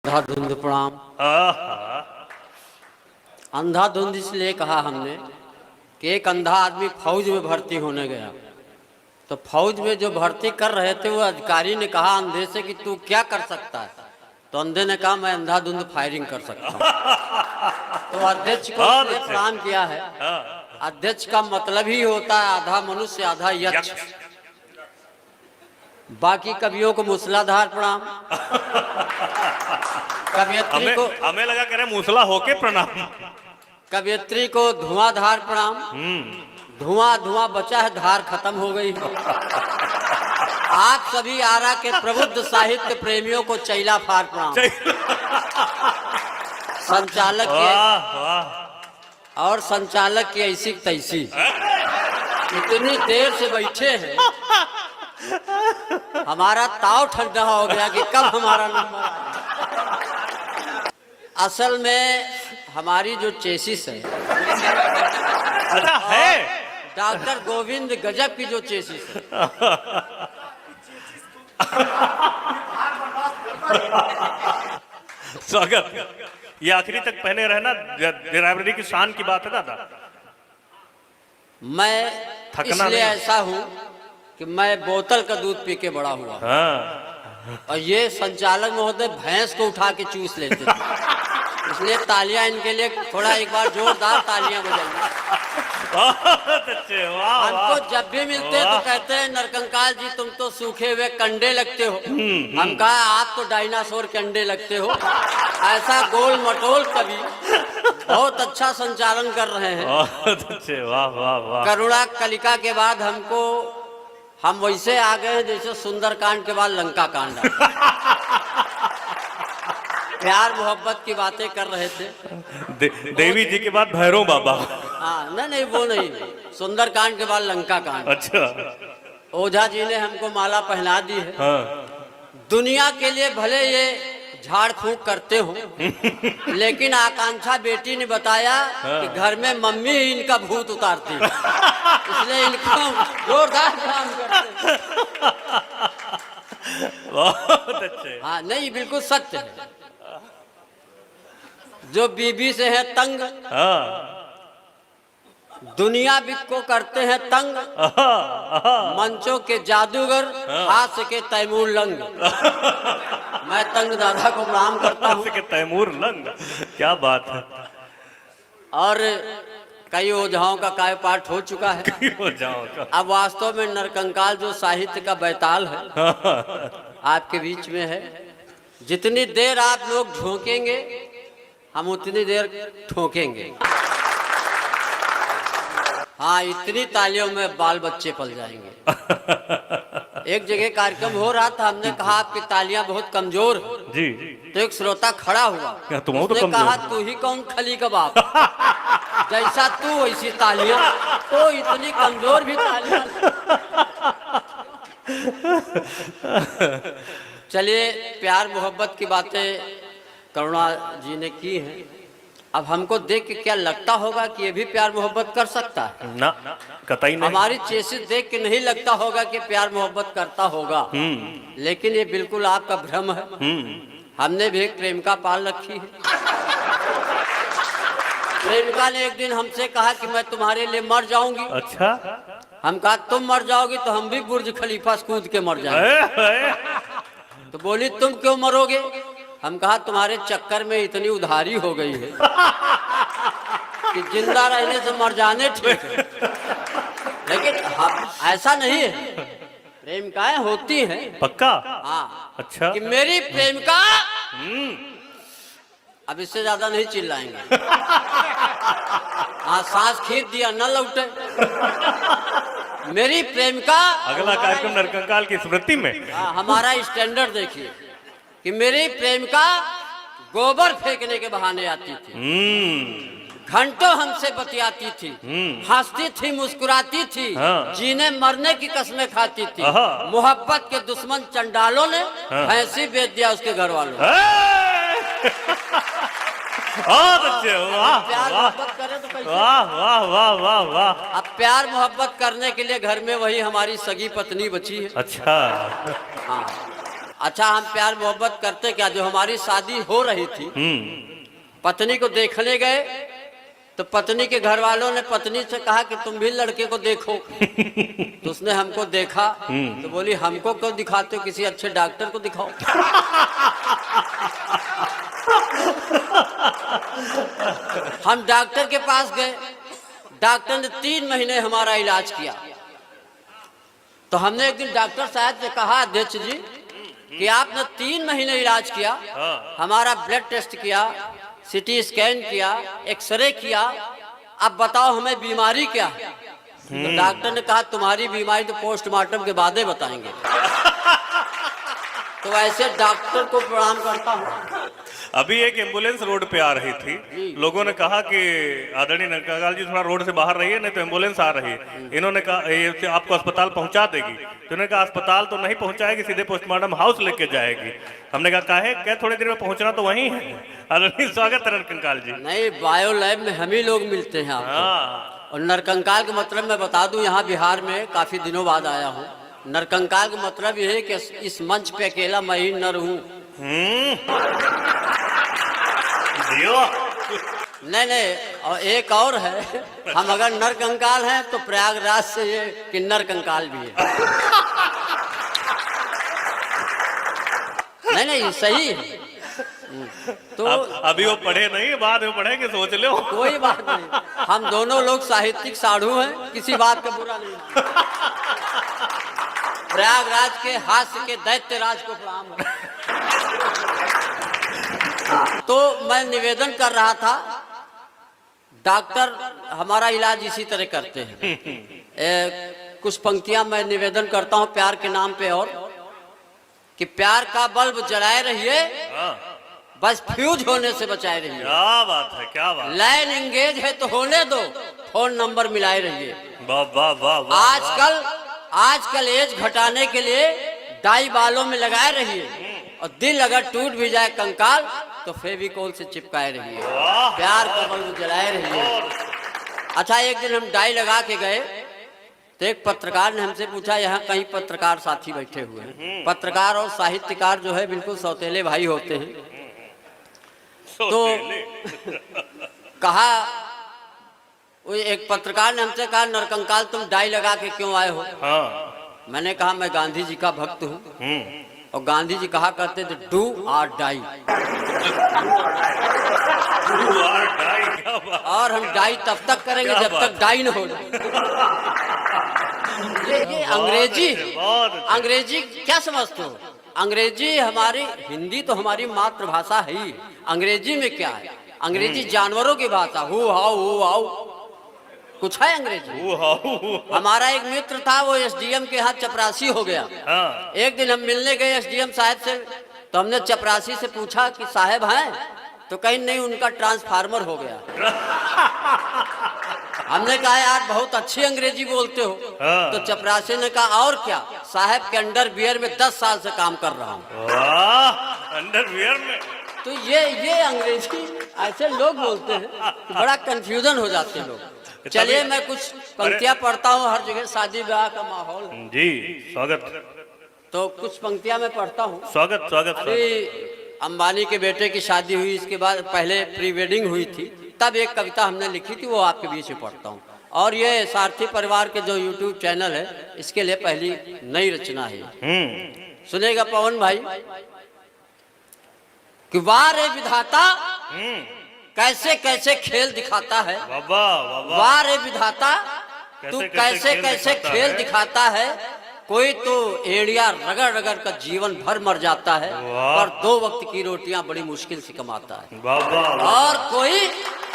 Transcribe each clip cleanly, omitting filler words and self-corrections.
अंधाधुंध प्रणाम। अंधाधुंध इसलिए कहा हमने कि एक अंधा आदमी फौज में भर्ती होने गया, तो फौज में जो भर्ती कर रहे थे वो अधिकारी ने कहा अंधे से कि तू क्या कर सकता है, तो अंधे ने कहा मैं अंधाधुंध फायरिंग कर सकता हूँ। तो अध्यक्ष को उसने प्रणाम किया है। अध्यक्ष का मतलब ही होता है आधा मनुष्य आधा यक्ष। बाकी कवियों को मूसलाधार प्रणाम। कवियत्री को हमें लगा कह रहे मूसला होके प्रणाम। कवियत्री को धुआंधार प्रणाम। धुआं धुआं बचा है, धार खत्म हो गई है। आप सभी आरा के प्रबुद्ध साहित्य प्रेमियों को चैला फार प्रणाम। संचालक और संचालक की ऐसी तैसी इतनी देर से बैठे हैं, हमारा ताव ठंडा हो गया कि कब हमारा नंबर आएगा। असल में हमारी जो चेसिस है, डॉक्टर गोविंद गजब की जो चेसिस है, स्वागत। ये आखिरी तक पहले रहना, ड्राइवरी की शान की बात है दादा। मैं इसलिए ऐसा हूँ कि मैं बोतल का दूध पी के बड़ा हुआ। और ये संचालक महोदय भैंस को उठा के चूस लेते थे, इसलिए तालियां इनके लिए थोड़ा एक बार जोरदार तालियां बजाइए। हमको जब भी मिलते तो कहते हैं नरकंकाल जी तुम तो सूखे हुए कंडे लगते हो। हम कहा आप तो डायनासोर के अंडे लगते हो। ऐसा गोल मटोल कवि बहुत अच्छा संचालन कर रहे हैं। वाह वाह वाह। करुणा कलिका के बाद हम वैसे आ गए जैसे सुंदरकांड के बाद लंका कांड। प्यार मोहब्बत की बातें कर रहे थे। देवी जी के बाद भैरव बाबा। हाँ नहीं वो नहीं, सुंदरकांड के बाद लंका कांड। अच्छा। ओझा जी ने हमको माला पहना दी है। दुनिया के लिए भले ये झाड़ फूंक करते हो, लेकिन आकांक्षा बेटी ने बताया कि घर में मम्मी ही इनका भूत उतारती है, इसलिए इनको जोरदार काम करते हैं। बहुत अच्छे। हाँ नहीं बिल्कुल सत्य है। जो बीबी से है तंग, दुनिया को करते हैं तंग। मंचों के जादूगर, हास्य के तैमूर लंग। मैं तंग दादा को प्रणाम करता हूँ। के तैमूर लंग, क्या बात है। और कई ओझाओं का काय पाठ हो चुका है। अब वास्तव में नरकंकाल जो साहित्य का बैताल है आपके बीच में है। जितनी देर आप लोग झोंकेंगे हम उतनी देर ठोकेंगे। हाँ इतनी तालियों में बाल बच्चे पल जाएंगे। एक जगह कार्यक्रम हो रहा था, हमने कहा आपकी तालियां बहुत कमजोर जी। तो एक श्रोता खड़ा हुआ, उसने कहा तू ही कौन खली का बाप, जैसा तू वैसी तालियां। तो इतनी कमजोर भी तालियां। चलिए प्यार मोहब्बत की बातें करुणा जी ने की हैं। अब हमको देख के क्या लगता होगा कि ये भी प्यार मोहब्बत कर सकता है? ना कतई नहीं। हमारी चेसिस देख के नहीं लगता होगा कि प्यार मोहब्बत करता होगा, लेकिन ये बिल्कुल आपका भ्रम है। हमने भी एक प्रेमिका पाल रखी है। प्रेमिका ने एक दिन हमसे कहा कि मैं तुम्हारे लिए मर जाऊंगी। अच्छा। हम कहा तुम मर जाओगी तो हम भी बुर्ज खलीफा कूद के मर जाएंगे। तो बोली तुम क्यों मरोगे? हम कहा तुम्हारे चक्कर में इतनी उधारी हो गई है कि जिंदा रहने से मर जाने ठीक है। लेकिन ऐसा नहीं है, प्रेमिकाएं होती हैं। पक्का? हाँ। अच्छा। कि मेरी प्रेमिका, अब इससे ज्यादा नहीं चिल्लाएंगे। हाँ सांस खींच दिया न लौटे। मेरी प्रेमिका, अगला कार्यक्रम नरकंकाल की स्मृति में। हमारा स्टैंडर्ड देखिए कि मेरी प्रेमिका गोबर फेंकने के बहाने आती थी, घंटों हमसे बतियाती थी, हंसती थी, मुस्कुराती थी, जीने मरने की कसमें खाती थी। मोहब्बत के दुश्मन चंडालों ने भैंसी बेच दिया उसके घर वालों। प्यार मोहब्बत करें तो कैसे? वाह वाह वाह वाह वाह। अब प्यार मोहब्बत करने के लिए घर में वही हमारी सगी पत्नी बची है। अच्छा। हाँ अच्छा हम प्यार मोहब्बत करते क्या, जो हमारी शादी हो रही थी पत्नी को देखने गए तो पत्नी के घर वालों ने पत्नी से कहा कि तुम भी लड़के को देखो। तो उसने हमको देखा तो बोली हमको क्यों दिखाते हो, किसी अच्छे डॉक्टर को दिखाओ। हम डॉक्टर के पास गए, डॉक्टर ने 3 महीने हमारा इलाज किया। तो हमने एक दिन डॉक्टर साहब से कहा, अध्यक्ष जी कि आपने 3 महीने इलाज किया, हमारा ब्लड टेस्ट किया, सीटी स्कैन किया, एक्सरे किया, अब बताओ हमें बीमारी क्या है। तो डॉक्टर ने कहा तुम्हारी बीमारी तो पोस्टमार्टम के बाद ही बताएंगे। तो ऐसे डॉक्टर को प्रणाम करता हूँ। अभी एक एम्बुलेंस रोड पे आ रही थी, लोगों ने कहा कि आदरणीय नरकंकाल जी थोड़ा रोड से बाहर रहिए, नहीं तो एम्बुलेंस आ रही है। इन्होंने कहा ये आपको अस्पताल पहुंचा देगी, तो उन्होंने कहा अस्पताल तो नहीं पहुंचाएगी, सीधे पोस्टमार्टम हाउस लेके जाएगी। हमने कहा काहे, क्या थोड़े देर में पहुंचना तो वहीं है। आदरणीय स्वागत है नरकंकाल जी। नहीं, बायो लैब में हम ही लोग मिलते हैं आपको। और नरकंकाल का मतलब मैं बता दूं, यहाँ बिहार में काफी दिनों बाद आया हूँ। नरकंकाल का मतलब यह है कि इस मंच पे अकेला मैं ही नर हूँ। नहीं, और एक और है, हम अगर नरकंकाल हैं तो प्रयागराज से ये किन्नर कंकाल भी है। नहीं सही है। तो अभी वो पढ़े नहीं, बाद में पढ़ेंगे, सोच लो। कोई बात नहीं, हम दोनों लोग साहित्यिक साधु हैं, किसी बात का बुरा नहीं। प्रयागराज के हास्य के दैत्य राज को प्रणाम है। तो मैं निवेदन कर रहा था, डॉक्टर हमारा इलाज इसी तरह करते हैं। कुछ पंक्तियां मैं निवेदन करता हूं प्यार के नाम पे, और कि प्यार का बल्ब जलाए रहिए, बस फ्यूज होने से बचाए रहिए। क्या बात है, क्या बात। लाइन एंगेज है तो होने दो, फोन नंबर मिलाए रहिए। वाह वाह वाह वाह। आजकल एज घटाने के लिए डाई बालों में लगाए रहिए, और दिल अगर टूट भी जाए कंकाल तो फेविकोल से चिपकाए रहिए। प्यार का बल्ब जलाए रहिए। अच्छा, एक दिन हम डाई लगा के गए तो एक पत्रकार ने हमसे पूछा, यहाँ कहीं पत्रकार साथी बैठे हुए हैं। पत्रकार और साहित्यकार जो है बिल्कुल सौतेले भाई होते हैं। तो कहा, वो एक पत्रकार ने हमसे कहा, नरकंकाल तुम डाई लगा के क्यों आए हो? मैंने कहा मैं गांधी जी का भक्त हूँ, और गांधी जी कहा करते थे डू और डाई। और हम डाई तब तक करेंगे जब तक डाई न हो जाए। ये अंग्रेजी क्या समझते हो? अंग्रेजी हमारी, हिंदी तो हमारी मातृभाषा है ही, अंग्रेजी में क्या है? अंग्रेजी जानवरों की भाषा, हु हाउ कुछ है अंग्रेजी। हमारा एक मित्र था, वो एसडीएम के यहाँ चपरासी हो गया। एक दिन हम मिलने गए एसडीएम साहब से, तो हमने चपरासी से पूछा कि साहब हैं? तो कहीं नहीं, उनका ट्रांसफार्मर हो गया। हमने कहा यार बहुत अच्छी अंग्रेजी बोलते हो। तो चपरासी ने कहा और क्या, साहब के अंडरवियर में 10 साल से काम कर रहा हूँ। अंडरवियर में? तो ये अंग्रेजी ऐसे लोग बोलते हैं, बड़ा कंफ्यूजन हो जाते हैं लोग। चलिए मैं कुछ पंक्तियां पढ़ता हूँ, हर जगह शादी ब्याह का माहौल है। जी स्वागत। तो कुछ पंक्तियां मैं पढ़ता हूँ। स्वागत स्वागत। अभी अंबानी के बेटे की शादी हुई, इसके बाद पहले प्री वेडिंग हुई थी, तब एक कविता हमने लिखी थी, वो आपके बीच में पढ़ता हूँ। और ये सारथी परिवार के जो यूट्यूब चैनल है, इसके लिए पहली नई रचना है। सुनेगा पवन भाई कि वाह रे विधाता कैसे कैसे खेल दिखाता है। वाह रे विधाता तू कैसे कैसे खेल दिखाता है। कोई तो एड़िया रगड़ रगड़ कर जीवन भर मर जाता है, पर 2 वक्त की रोटियां बड़ी मुश्किल से कमाता है। और कोई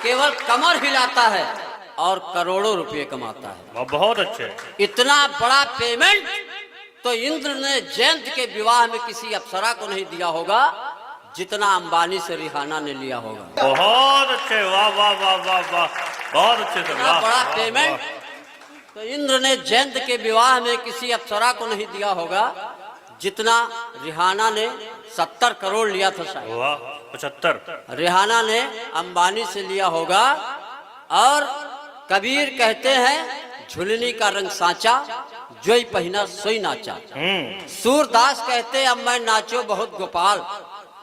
केवल कमर हिलाता है और करोड़ों रुपए कमाता है। बहुत अच्छे। इतना बड़ा पेमेंट तो इंद्र ने जयंत के विवाह में किसी अप्सरा को नहीं दिया होगा, जितना अंबानी से रिहाना ने लिया होगा। बहुत अच्छे, वाह वाह वाह वाह वाह, बहुत अच्छे। इतना बड़ा पेमेंट तो इंद्र ने जयंत के विवाह में किसी अप्सरा को नहीं दिया होगा, जितना रिहाना ने 70 करोड़ लिया था शायद। 75 रिहाना ने अंबानी से लिया होगा। और कबीर कहते हैं झुलनी का रंग सांचा, जोई पहिना सोई नाचा। सूरदास कहते अब मैं नाचो बहुत गोपाल।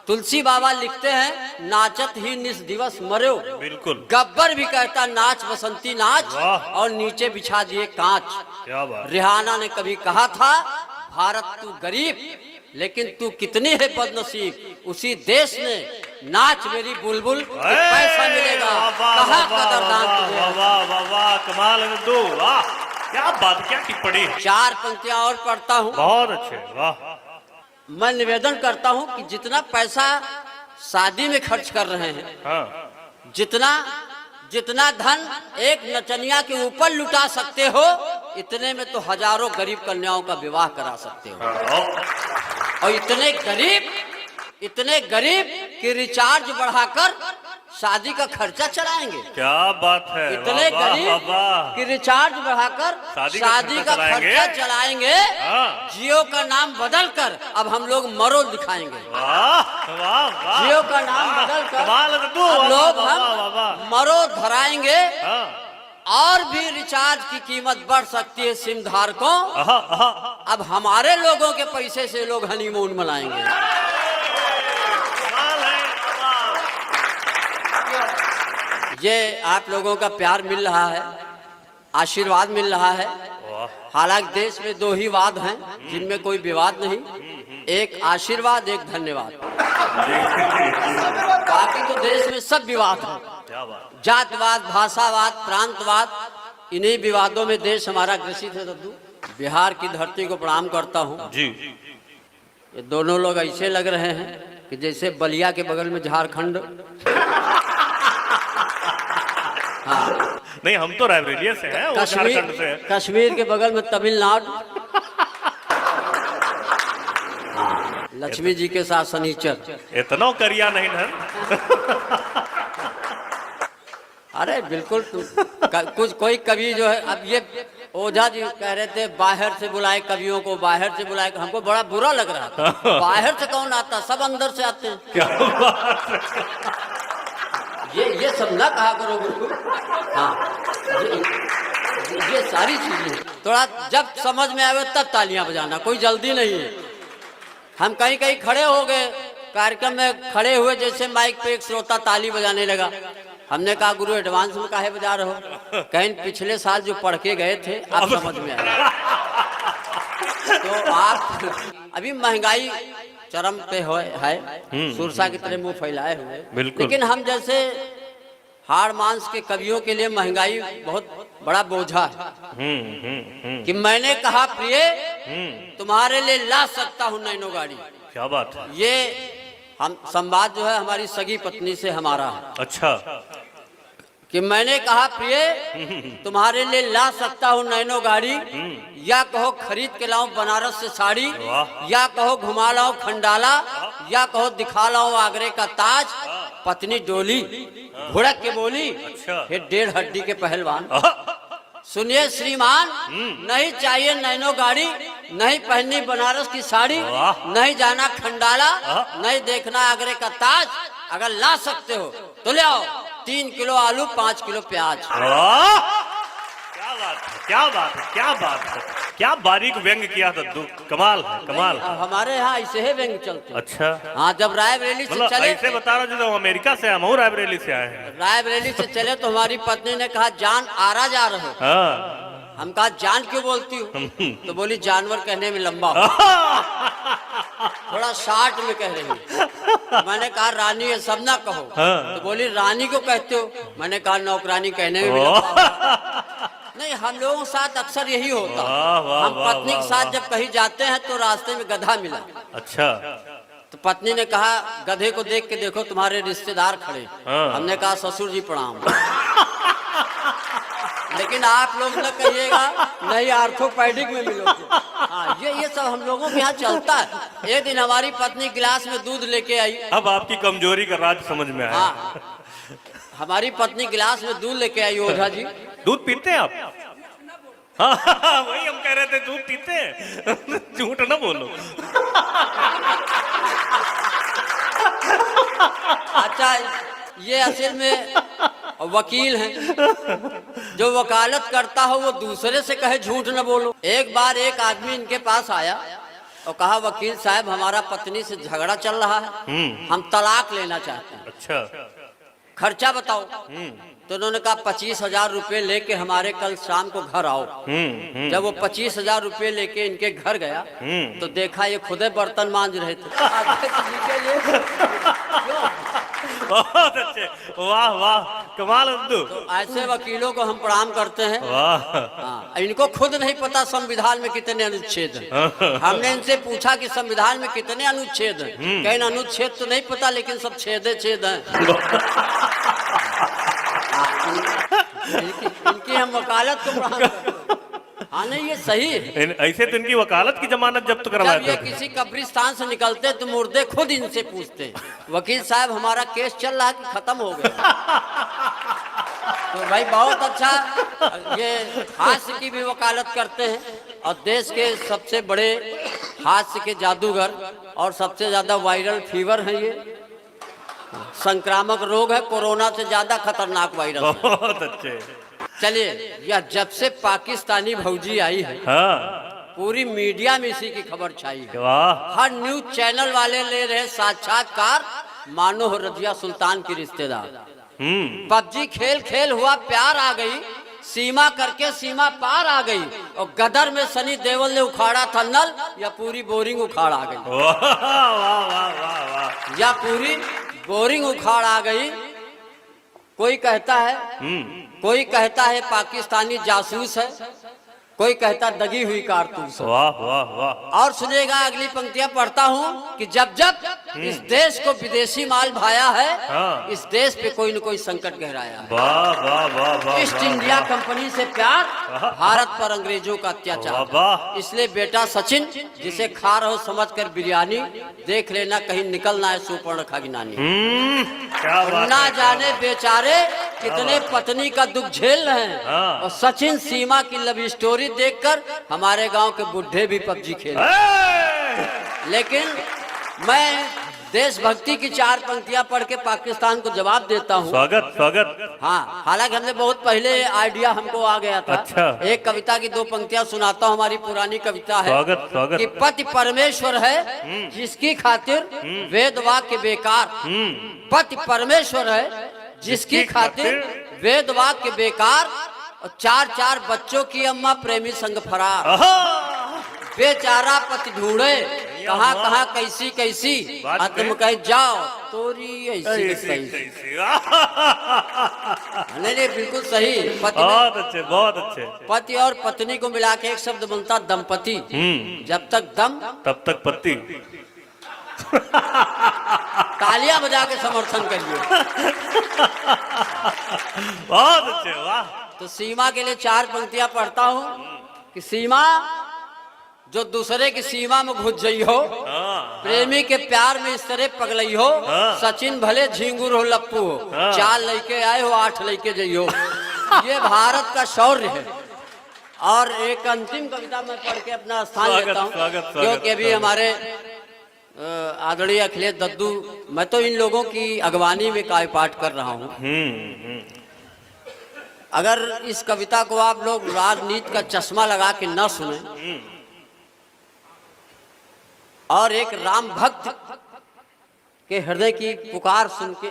तुलसी बाबा लिखते हैं नाचत ही निस दिवस मरो। बिल्कुल। गब्बर भी कहता नाच बसंती नाच, वाह। और नीचे बिछा दिए कांच। क्या बात। रिहाना ने कभी कहा था भारत तू गरीब लेकिन तू कितनी है बदनसीब। उसी देश ने नाच मेरी बुलबुल कि पैसा मिलेगा कहा कदरदान तुझे। वाह वाह वाह, कमाल है दो, वाह क्या बात, क्या टिप्पणी। 4 पंक्तियां और पढ़ता हूँ। बहुत अच्छे, वाह। मैं निवेदन करता हूँ कि जितना पैसा शादी में खर्च कर रहे हैं, हाँ। जितना धन एक नचनिया के ऊपर लुटा सकते हो, इतने में तो हजारों गरीब कन्याओं का विवाह करा सकते हो। और इतने गरीब कि रिचार्ज बढ़ाकर शादी का खर्चा चलाएंगे। क्या बात है। इतने वाह, वाह, गरीब वाह। कि रिचार्ज बढ़ाकर शादी का खर्चा चलाएंगे। हाँ। जियो का नाम बदल कर अब हम लोग मरो दिखाएंगे। वाह वाह वाह, जियो का नाम बदल कर कमाल है दो, अब लोग वाह, हम वाह, वाह। मरो धराएंगे। हाँ। और भी रिचार्ज की कीमत बढ़ सकती है सिम धारकों। आहा, आहा। अब हमारे लोगों के पैसे से लोग हनीमून मनाएंगे। कमाल है, कमाल। ये आप लोगों का प्यार मिल रहा है, आशीर्वाद मिल रहा है। हालांकि देश में 2 ही वाद हैं जिनमें कोई विवाद नहीं, एक आशीर्वाद एक धन्यवाद। बाकी तो देश में सब विवाद है, क्या बात। जातवाद, भाषावाद, प्रांतवाद, इन्हीं विवादों में देश हमारा ग्रसित है। दद्दू, बिहार की धरती को प्रणाम करता हूँ जी। ये दोनों लोग ऐसे लग रहे हैं कि जैसे बलिया के बगल में झारखंड। हाँ। नहीं, हम तो रायबरेली से हैं, वो झारखंड से हैं। कश्मीर के बगल में तमिलनाडु। लक्ष्मी जी के साथ शनिचर। इतना करिया नहीं ना। अरे बिल्कुल कुछ कोई कवि जो है, अब ये ओझा जी कह रहे थे बाहर से बुलाए कवियों को, बाहर से बुलाए। हमको बड़ा बुरा लग रहा था। बाहर से कौन आता, सब अंदर से आते हैं। क्या बात। ये सब ना कहा करो गुरु। हाँ, ये सारी चीजें थोड़ा जब समझ में आवे तब तालियां बजाना, कोई जल्दी नहीं है। हम कहीं कहीं खड़े हो गए कार्यक्रम में, खड़े हुए जैसे माइक पे एक श्रोता ताली बजाने लगा। हमने कहा गुरु एडवांस में काहे बजा रहे हो? कहीं पिछले साल जो पढ़ के गए थे अब समझ में आया। तो आप अभी महंगाई चरम पे है, सुरसा की तरह मुंह फैलाए हुए। लेकिन हम जैसे हाड़ मांस के कवियों के लिए महंगाई बहुत बड़ा बोझा है। कि मैंने कहा प्रिय तुम्हारे लिए ला सकता हूँ नैनो गाड़ी। क्या बात है। ये हम संवाद जो है हमारी सगी पत्नी से हमारा है। अच्छा। कि मैंने कहा प्रिय तुम्हारे लिए ला सकता हूँ नैनो गाड़ी, या कहो खरीद के लाऊं बनारस से साड़ी, या कहो घुमा लाऊं खंडाला, या कहो दिखा लाऊं आगरे का ताज। पत्नी डोली भुड़क के बोली, अच्छा। हे 1.5 हड्डी के पहलवान, सुनिए श्रीमान, नहीं चाहिए नैनो गाड़ी, नहीं पहननी बनारस की साड़ी, नहीं जाना खंडाला, नहीं देखना आगरे का ताज। अगर ला सकते हो तो ले आओ 3 किलो आलू, 5 किलो प्याज। क्या बात है, क्या बात है, क्या बात है, क्या बारीक व्यंग किया था। कमाल है, कमाल। हमारे यहाँ ऐसे ही व्यंग चलते। अच्छा। हाँ, जब रायबरेली से चले, ऐसे बता रहा हूँ अमेरिका से हम रायबरेली से आए हैं। रायबरेली से चले तो हमारी पत्नी ने कहा जान आरा जा रहे हो। हाँ। हम कहा जान क्यों बोलती हूँ? तो बोली जानवर कहने में लंबा हो, थोड़ा शार्ट में कह रही हूँ। मैंने कहा रानी ये सब ना कहो। तो बोली रानी को कहते हो? मैंने कहा नौकरानी कहने में भी लंबा। नहीं, हम लोगों के साथ अक्सर यही होता। हम पत्नी के साथ जब कहीं जाते हैं तो रास्ते में गधा मिला। अच्छा। तो पत्नी ने कहा गधे को देख के देखो तुम्हारे रिश्तेदार खड़े। हमने कहा ससुर जी प्रणाम। लेकिन आप लोग न कहिएगा नहीं आर्थोपैडिक में मिलोगे। हाँ, ये सब हम लोगों के यहाँ चलता है। एक दिन हमारी पत्नी गिलास में दूध लेके आई। अब आपकी कमजोरी का राज समझ में आया। हाँ, हमारी पत्नी गिलास में दूध लेके आई। ओझा जी दूध पीते हैं आप? हाँ, वही हम कह रहे थे, दूध पीते हैं। झूठ ना बोलो। अच्छा, ये असल में वकील हैं। जो वकालत करता हो वो दूसरे से कहे झूठ न बोलो। एक बार एक आदमी इनके पास आया और कहा, वकील साहब हमारा पत्नी से झगड़ा चल रहा है, हम तलाक लेना चाहते हैं। अच्छा। खर्चा बताओ। तो उन्होंने कहा 25,000 रुपये लेके हमारे कल शाम को घर आओ। जब वो 25,000 रुपये लेके इनके घर गया तो देखा ये खुदे बर्तन मांज रहे थे। बहुत अच्छे, वाह वाह, कमाल अब्दू। तो ऐसे वकीलों को हम प्रणाम करते हैं। वाह। हाँ, इनको खुद नहीं पता संविधान में कितने अनुच्छेद हैं। हमने इनसे पूछा कि संविधान में कितने अनुच्छेद हैं, कहीं अनुच्छेद तो नहीं पता लेकिन सब छेदे छेद हैं। इनकी हम वकालत को प्रणाम करते हैं। हाँ नहीं, ये सही है। ऐसे तो इनकी वकालत की जमानत जब्त जब करवाते ये थे। किसी कब्रिस्तान से निकलते तो मुर्दे खुद इनसे पूछते, वकील साहब हमारा केस चल रहा है कि खत्म हो गया। तो भाई बहुत अच्छा, ये हास्य की भी वकालत करते हैं और देश के सबसे बड़े हास्य के जादूगर और सबसे ज्यादा वायरल फीवर है ये, संक्रामक रोग है, कोरोना से ज्यादा खतरनाक वायरस है। बहुत अच्छे। चलिए, यह जब से पाकिस्तानी भौजी आई है हाँ। पूरी मीडिया में इसी की खबर छाई है। वाह। हर न्यूज चैनल वाले ले रहे साक्षात्कार, मानो हो रजिया सुल्तान की रिश्तेदार। पबजी खेल खेल हुआ प्यार आ गई, सीमा करके सीमा पार आ गई, और गदर में सनी देओल ने उखाड़ा था नल, या पूरी बोरिंग उखाड़ आ गई। वाह वाह वाह वाह वाह। या पूरी बोरिंग उखाड़ आ गई। कोई कहता है पाकिस्तानी जासूस है, कोई कहता दगी हुई कारतूस है। वाह वाह वाह। और सुनेगा अगली पंक्तियां पढ़ता हूँ कि जब जब इस देश को विदेशी माल भाया है, इस देश पे कोई न कोई संकट गहराया है। वाह वाह वाह वाह। ईस्ट इंडिया कंपनी से प्यार, भारत पर अंग्रेजों का अत्याचार। इसलिए बेटा सचिन, जिसे खा रहे हो समझ कर बिरयानी, देख लेना कहीं निकलना है सुपर्णखा गिनानी। क्या बात ना है। जाने बेचारे कितने पत्नी का दुख झेल रहे हैं, और सचिन सीमा की लव स्टोरी देखकर हमारे गांव के बुढ़े भी पबजी खेल। लेकिन मैं देशभक्ति की 4 पंक्तियां पढ़ के पाकिस्तान को जवाब देता हूँ। स्वागत स्वागत। हाँ, हालांकि हमने बहुत पहले आइडिया हमको आ गया था। अच्छा। एक कविता की 2 पंक्तियां सुनाता हूँ, हमारी पुरानी कविता है। स्वागत स्वागत। कि पति परमेश्वर है जिसकी खातिर वेद वाक्य बेकार। पति परमेश्वर है जिसकी खातिर वेद वाक्य बेकार, और 4 बच्चों की अम्मा प्रेमी संग फरार। बेचारा पति ढूंढे कहाँ कहाँ कैसी कैसी, तुम कह जाओ तोरी ऐसी कैसी। नहीं, बिल्कुल सही। पति बहुत अच्छे, बहुत अच्छे। पति और पत्नी को मिला के एक शब्द बनता दंपति। जब तक दम तब तक पत्ती। तालियां बजा के समर्थन करिए। बहुत अच्छे, वाह। तो सीमा के लिए 4 पंक्तियां पढ़ता हूँ कि सीमा जो दूसरे की सीमा में घुस गई हो, प्रेमी के प्यार में इस तरह पगलई हो, सचिन भले झिंगुर हो लप्पू हो, 4 लड़के आए हो 8 लड़के जइयो। ये भारत का शौर्य है। और एक अंतिम कविता मैं पढ़ के अपना स्थान लेता हूँ, क्योंकि अभी हमारे आदरणीय अखिलेश दद्दू, मैं तो इन लोगों की अगवानी में काव्य पाठ कर रहा हूँ। अगर इस कविता को आप लोग राजनीति का चश्मा लगा के न सुने और एक राम भक्त के हृदय की पुकार सुन के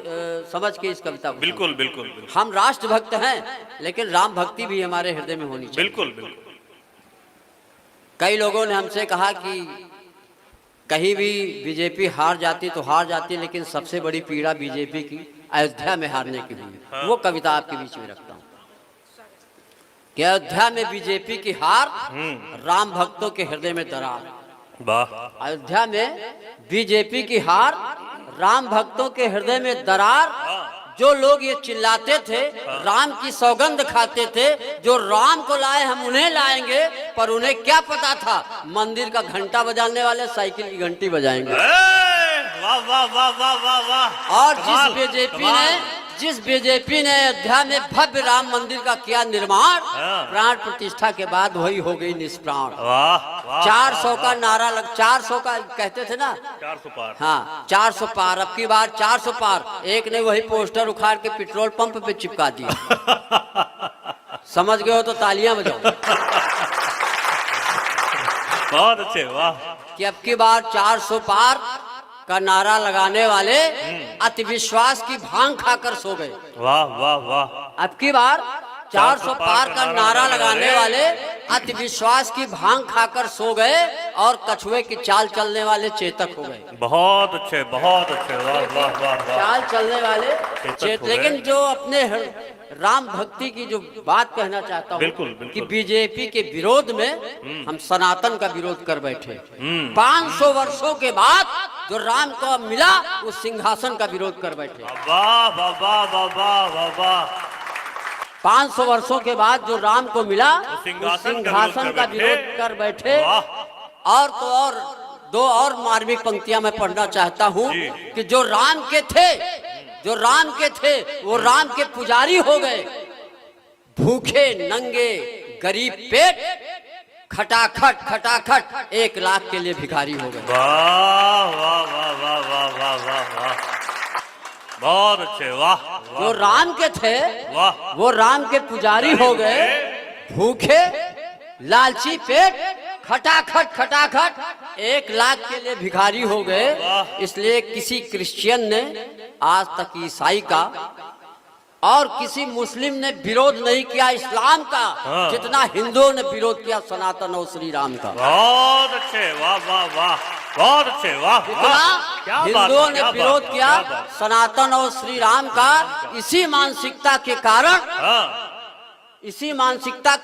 समझ के इस कविता को, बिल्कुल बिल्कुल। हम राष्ट्र भक्त हैं लेकिन राम भक्ति भी हमारे हृदय में होनी चाहिए। बिल्कुल बिल्कुल। कई लोगों ने हमसे कहा कि कहीं भी बीजेपी हार जाती तो हार जाती, लेकिन सबसे बड़ी पीड़ा बीजेपी की अयोध्या में हारने की हुई। वो कविता आपके बीच में रखता हूँ कि अयोध्या में बीजेपी की हार, राम भक्तों के हृदय में दरार। वाह। अयोध्या में बीजेपी की हार, राम भक्तों के हृदय में दरार। जो लोग ये चिल्लाते थे, राम की सौगंध खाते थे, जो राम को लाए हम उन्हें लाएंगे, पर उन्हें क्या पता था मंदिर का घंटा बजाने वाले साइकिल की घंटी बजाएंगे। वाह वाह वाह वाह वाह वाह। और जिस बीजेपी ने अयोध्या में भव्य राम मंदिर का किया निर्माण, प्राण प्रतिष्ठा के बाद वही हो गई निष्प्राण। 400 का नारा 400 का कहते थे ना, 400 पार। हाँ 400 पार, अब की बार 400 पार। एक ने वही पोस्टर उखाड़ के पेट्रोल पंप पे चिपका दिया। समझ गए हो तो तालियां बजाओ। बहुत अच्छे, वाह। कि अब की बार 400 पार का नारा लगाने वाले अति विश्वास की भांग खाकर सो गए। वाह वाह वाह। अब की बार 400 पार का नारा लगाने वाले अति विश्वास की भांग खाकर सो गए और कछुए की चाल चलने वाले चेतक हो गए। बहुत अच्छे, बहुत अच्छे, वाह वाह वाह वाह। चाल चलने वाले चेतक हो गए। लेकिन जो अपने राम भक्ति की जो बात कहना चाहता हूँ बिल्कुल, बिल्कुल। कि बीजेपी के विरोध में हम सनातन का विरोध कर बैठे। 500 वर्षों के बाद जो राम को मिला उस सिंहासन का विरोध कर बैठे। वाह वाह वाह वाह वाह वाह वाह। 500 वर्षों के बाद जो राम को मिला उस उस सिंहासन का विरोध कर बैठे। वाह। और तो और दो और मार्मिक पंक्तियां मैं पढ़ना चाहता हूँ जी। कि जो राम के थे वो राम के पुजारी हो गए। भूखे नंगे गरीब पेट खटाखट 1 लाख के लिए भिखारी हो गए। वाह वाह वाह वाह वाह वाह वाह वाह। बहुत अच्छे, वाह। जो राम के थे वाह। वो राम के पुजारी हो गए। भूखे लालची पेट खटाखट 1 लाख के लिए भिखारी हो गए। इसलिए किसी क्रिश्चियन ने आज तक ईसाई का और किसी मुस्लिम ने विरोध नहीं किया इस्लाम का जितना हिंदुओं ने विरोध किया सनातन और श्री राम का। बहुत अच्छे, वाह वाह वाह। बहुत अच्छे, वाह। जितना हिंदुओं ने विरोध किया सनातन और श्री राम का, इसी मानसिकता के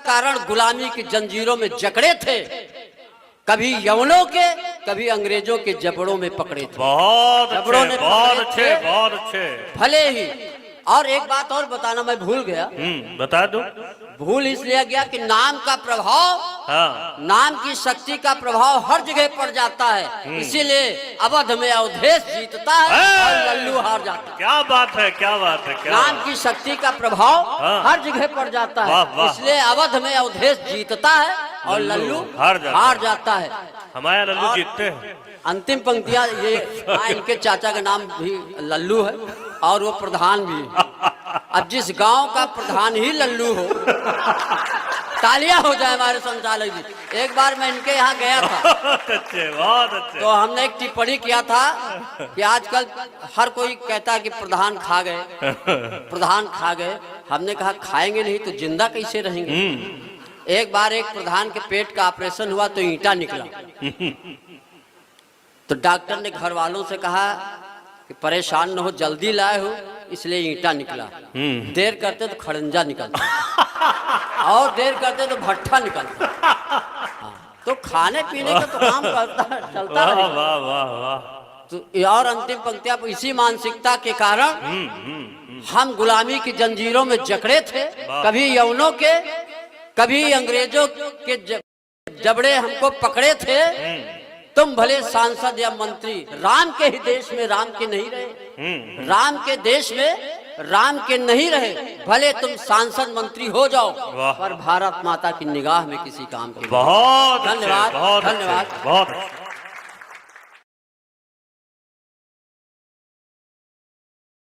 कारण गुलामी की जंजीरों में जकड़े थे। कभी यवनों के कभी अंग्रेजों के जबड़ों में पकड़े थे। बहुत जबड़ों ने अच्छे, बहुत पकड़े अच्छे, थे। बहुत अच्छे। भले ही और एक बात और बताना मैं भूल गया। बता दो। भूल इसलिए गया कि नाम का प्रभाव, हाँ। नाम की शक्ति का प्रभाव हर जगह पड़ जाता है। इसीलिए अवध में अवधेश जीतता है और लल्लू हार जाता है। क्या बात है, क्या बात है, क्या नाम की शक्ति का प्रभाव हर जगह पड़ जाता वाह, है। वाह। इसलिए अवध में अवधेश जीतता है और लल्लू हार जाता है। हमारे लल्लू जीतते हैं। अंतिम पंक्तियां ये इनके चाचा का नाम भी लल्लू है और वो प्रधान भी है। अब जिस गांव का प्रधान ही लल्लू हो, तालियां हो जाए हमारे संचालक जी। एक बार मैं इनके यहाँ गया था। बहुत अच्छे, बहुत अच्छे। तो हमने एक टिप्पणी किया था कि आजकल हर कोई कहता है कि प्रधान खा गए। हमने कहा खाएंगे नहीं तो जिंदा कैसे रहेंगे। एक बार एक प्रधान के पेट का ऑपरेशन हुआ तो ईंटा निकला। तो डॉक्टर ने घर वालों से कहा कि परेशान न हो, जल्दी लाए हो इसलिए ईंटा निकला। देर करते तो खड़ंजा निकलता और देर करते तो भट्ठा निकलता। तो खाने पीने का तो काम चलता रहेगा। वाह वाह वाह। तो और अंतिम पंक्तियां इसी मानसिकता के कारण हम गुलामी की जंजीरों में जकड़े थे। कभी यवनों के कभी अंग्रेजों के जबड़े हमको पकड़े थे। तुम भले सांसद या मंत्री राम के ही देश में राम के नहीं रहे। राम के देश में राम के नहीं रहे, भले तुम सांसद मंत्री हो जाओ पर भारत माता की निगाह में किसी काम के। बहुत धन्यवाद, बहुत धन्यवाद। बहुत।